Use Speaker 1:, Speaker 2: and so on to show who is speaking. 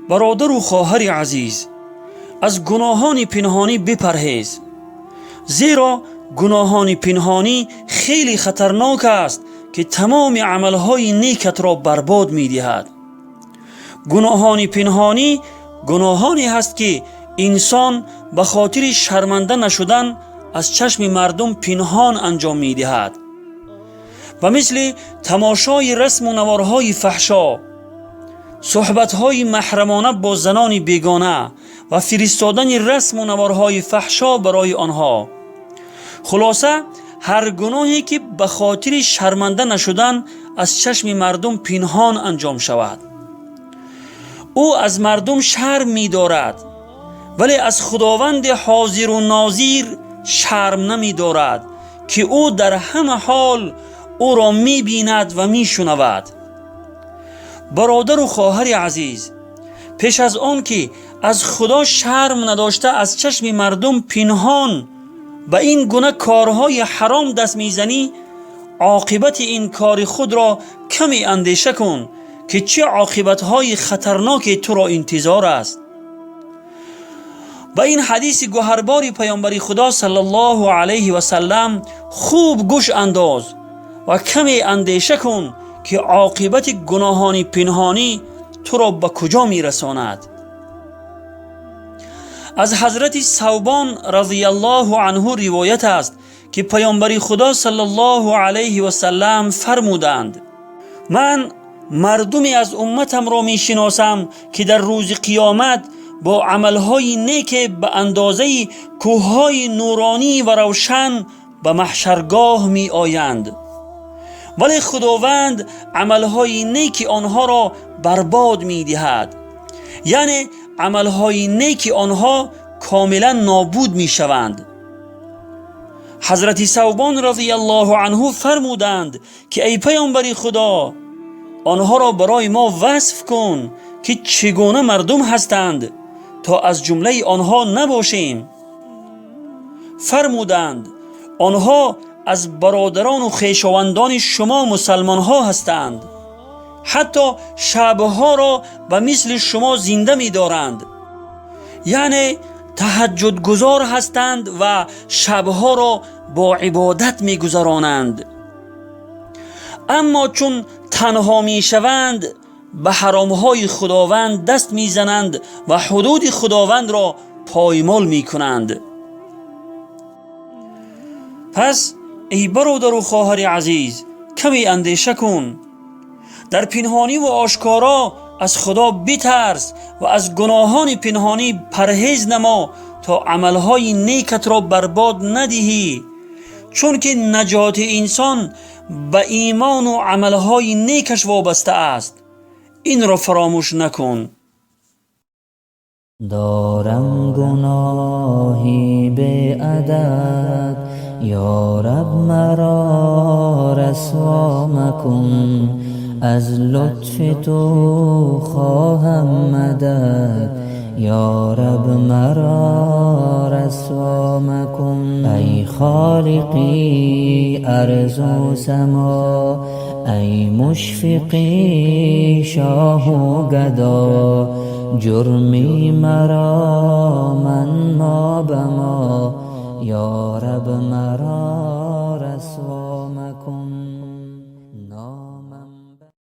Speaker 1: برادر و خواهر عزیز، از گناهان پنهانی بپرهیز، زیرا گناهان پنهانی خیلی خطرناک است که تمام عملهای نیکت را برباد می دهد. گناهان پنهانی گناهانی هست که انسان به خاطر شرمنده نشدن از چشم مردم پنهان انجام می دهد و مثل تماشای رسم و نوارهای فحشا، صحبتهای محرمانه با زنان بیگانه و فرستادن رسم و نوارهای فحشا برای آنها. خلاصه هر گناهی که به خاطر شرمنده نشدن از چشم مردم پنهان انجام شود. او از مردم شرم می دارد، ولی از خداوند حاضر و ناظر شرم نمی دارد که او در همه حال او را می بیند و می شنود. برادر و خواهر عزیز، پیش از آن که از خدا شرم نداشته از چشم مردم پنهان به این گونه کارهای حرام دست میزنی، عاقبت این کار خود را کمی اندیشه کن که چه عاقبتهای خطرناک تو را انتظار است. به این حدیث گوهربار پیامبر خدا صلی الله علیه و سلم خوب گوش انداز و کمی اندیشه کن که عاقبت گناهان پنهانی تو را به کجا میرساند. از حضرت ثوبان رضی الله عنه روایت است که پیامبر خدا صلی الله علیه و سلم فرمودند: من مردمی از امتم را میشناسم که در روز قیامت با عملهای نیک به اندازه کوههای نورانی و روشن به محشرگاه می آیند، ولی خداوند عملهای نیک آنها را برباد می دهد، یعنی عملهای نیک آنها کاملا نابود می شوند. حضرت ثوبان رضی الله عنه فرمودند که ای پیامبر خدا، آنها را برای ما وصف کن که چگونه مردم هستند تا از جمله آنها نباشیم. فرمودند آنها از برادران و خویشاوندان شما مسلمان ها هستند، حتی شبها را به مثل شما زنده می دارند، یعنی تهجد گزار هستند و شبها را با عبادت می گذرانند. اما چون تنها می شوند به حرامهای خداوند دست می زنند و حدود خداوند را پایمال می کنند. پس ای برادر و خواهر عزیز، کمی اندیشه کن، در پنهانی و آشکارا از خدا بترس و از گناهان پنهانی پرهیز نما تا عملهای نیکت را برباد ندهی، چون که نجات انسان به ایمان و عملهای نیکش وابسته است. این را فراموش نکن.
Speaker 2: دارم گناهی به عدد، یا رب مرا رسوا مکن، از لطف تو خواهم مدد، یا رب مرا رسوا مکن. ای خالقی ارض و سما، ای مشفقی شاه و گدا، جرمی مرا من ما بما، یا رب مرا رسوا